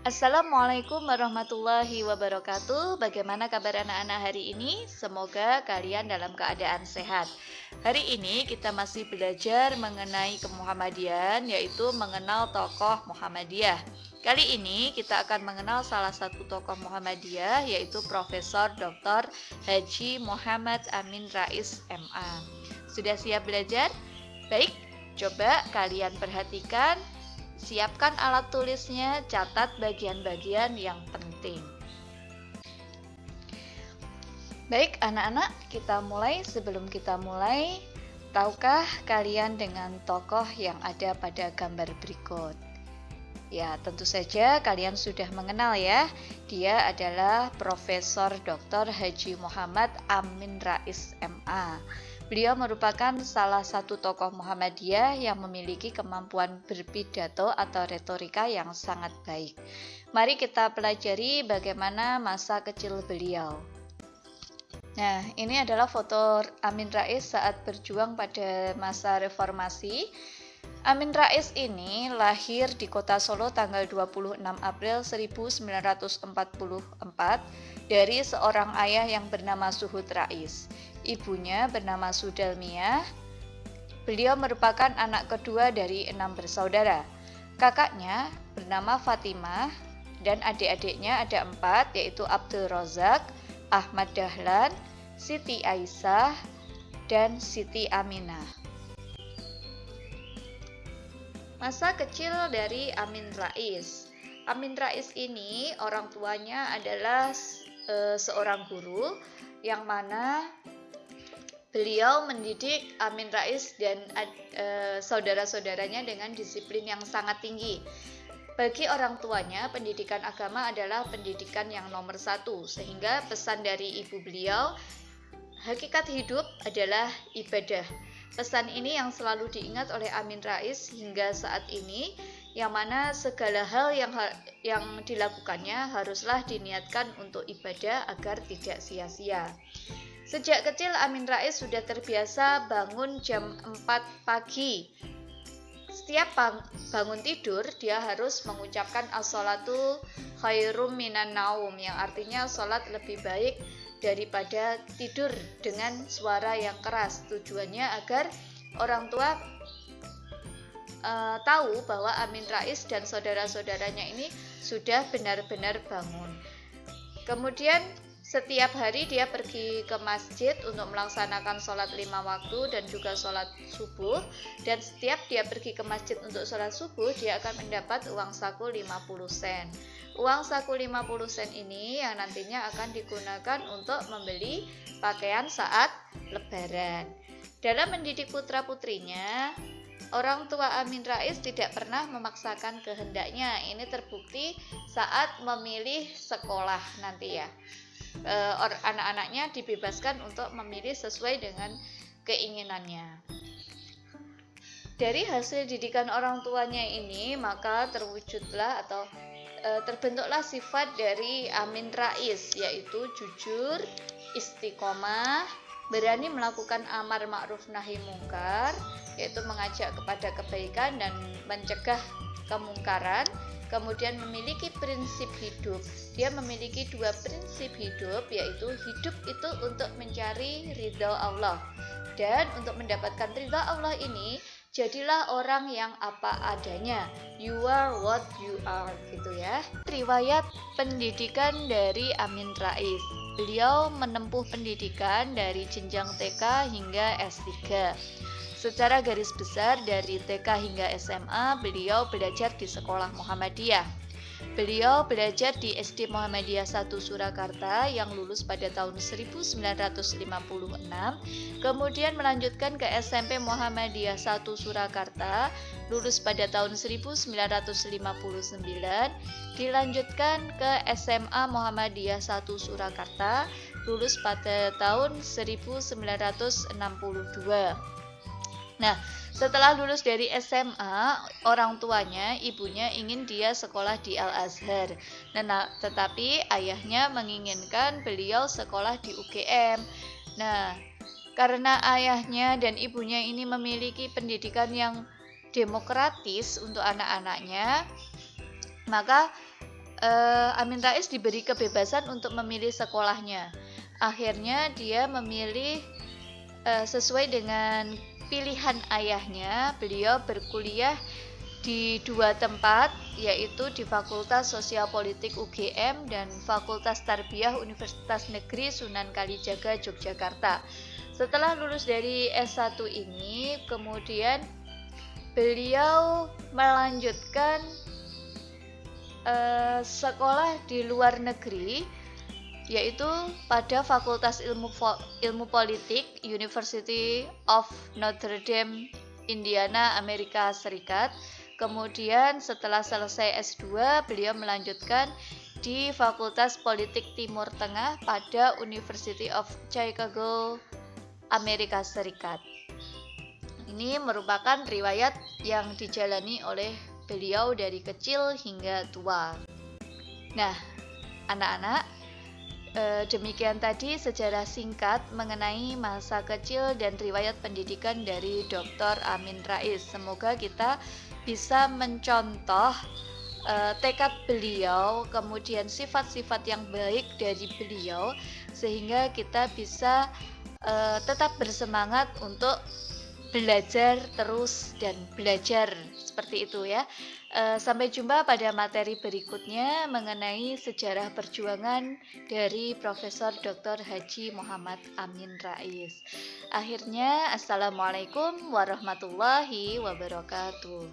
Assalamualaikum warahmatullahi wabarakatuh. Bagaimana kabar anak-anak hari ini? Semoga kalian dalam keadaan sehat. Hari ini kita masih belajar mengenai kemuhamadian, yaitu mengenal tokoh Muhammadiyah. Kali ini kita akan mengenal salah satu tokoh Muhammadiyah, yaitu Profesor Dr. Haji Muhammad Amin Rais MA. Sudah siap belajar? Baik, coba kalian perhatikan. Siapkan alat tulisnya, catat bagian-bagian yang penting. Baik anak-anak, kita mulai. Sebelum kita mulai, tahukah kalian dengan tokoh yang ada pada gambar berikut? Ya, tentu saja kalian sudah mengenal ya. Dia adalah Profesor Dr. Haji Muhammad Amin Rais MA. Beliau merupakan salah satu tokoh Muhammadiyah yang memiliki kemampuan berpidato atau retorika yang sangat baik. Mari kita pelajari bagaimana masa kecil beliau. Nah, ini adalah foto Amin Rais saat berjuang pada masa reformasi. Amin Rais ini lahir di kota Solo tanggal 26 April 1944 dari seorang ayah yang bernama Suhud Rais. Ibunya bernama Sudalmiah. Beliau merupakan anak kedua dari 6 bersaudara. Kakaknya bernama Fatimah dan adik-adiknya ada 4, yaitu Abdul Rozak, Ahmad Dahlan, Siti Aisyah, dan Siti Aminah. Masa kecil dari Amin Rais. Amin Rais ini orang tuanya adalah seorang guru yang mana beliau mendidik Amin Rais dan saudara-saudaranya dengan disiplin yang sangat tinggi. Bagi orang tuanya, pendidikan agama adalah pendidikan yang nomor 1, sehingga pesan dari ibu beliau, hakikat hidup adalah ibadah. Pesan ini yang selalu diingat oleh Amin Rais hingga saat ini, yang mana segala hal yang dilakukannya haruslah diniatkan untuk ibadah agar tidak sia-sia. Sejak kecil Amin Rais sudah terbiasa bangun jam 4 pagi. Setiap bangun tidur dia harus mengucapkan as-sholatu khairum minan naum, yang artinya sholat lebih baik daripada tidur dengan suara yang keras. Tujuannya agar orang tua tahu bahwa Amin Rais dan saudara-saudaranya ini sudah benar-benar bangun. Kemudian setiap hari dia pergi ke masjid untuk melaksanakan sholat 5 waktu dan juga sholat subuh. Dan setiap dia pergi ke masjid untuk sholat subuh, dia akan mendapat uang saku 50 sen. Uang saku 50 sen ini yang nantinya akan digunakan untuk membeli pakaian saat lebaran. Dalam mendidik putra-putrinya, orang tua Amin Rais tidak pernah memaksakan kehendaknya. Ini terbukti saat memilih sekolah nanti ya. Anak-anaknya dibebaskan untuk memilih sesuai dengan keinginannya. Dari hasil didikan orang tuanya ini, maka terwujudlah atau terbentuklah sifat dari Amin Rais, yaitu jujur, istiqomah, berani melakukan amar ma'ruf nahi mungkar, yaitu mengajak kepada kebaikan dan mencegah kemungkaran. Kemudian memiliki prinsip hidup. Dia memiliki 2 prinsip hidup, yaitu hidup itu untuk mencari ridha Allah. Dan untuk mendapatkan ridha Allah ini, jadilah orang yang apa adanya. You are what you are, gitu ya. Riwayat pendidikan dari Amin Rais. Beliau menempuh pendidikan dari jenjang TK hingga S3. Secara garis besar dari TK hingga SMA, beliau belajar di sekolah Muhammadiyah. Beliau belajar di SD Muhammadiyah 1 Surakarta yang lulus pada tahun 1956, kemudian melanjutkan ke SMP Muhammadiyah 1 Surakarta, lulus pada tahun 1959, dilanjutkan ke SMA Muhammadiyah 1 Surakarta, lulus pada tahun 1962. Nah, setelah lulus dari SMA, orang tuanya, ibunya ingin dia sekolah di Al-Azhar. Tetapi ayahnya menginginkan beliau sekolah di UGM. Nah, karena ayahnya dan ibunya ini memiliki pendidikan yang demokratis untuk anak-anaknya, maka Amin Rais diberi kebebasan untuk memilih sekolahnya. Akhirnya dia memilih sesuai dengan pilihan ayahnya. Beliau berkuliah di dua tempat, yaitu di Fakultas Sosial Politik UGM dan Fakultas Tarbiyah Universitas Negeri Sunan Kalijaga, Yogyakarta. Setelah lulus dari S1 ini, kemudian beliau melanjutkan sekolah di luar negeri, yaitu pada Fakultas Ilmu Politik University of Notre Dame, Indiana, Amerika Serikat. Kemudian setelah selesai S2, beliau melanjutkan di Fakultas Politik Timur Tengah pada University of Chicago, Amerika Serikat. Ini merupakan riwayat yang dijalani oleh beliau dari kecil hingga tua. Nah, anak-anak, demikian tadi sejarah singkat mengenai masa kecil dan riwayat pendidikan dari Dr. Amin Rais. Semoga kita bisa mencontoh tekad beliau, kemudian sifat-sifat yang baik dari beliau, sehingga kita bisa tetap bersemangat untuk belajar terus dan belajar, seperti itu ya. Sampai jumpa pada materi berikutnya mengenai sejarah perjuangan dari Profesor Dr. Haji Muhammad Amin Rais. Akhirnya, Assalamualaikum warahmatullahi wabarakatuh.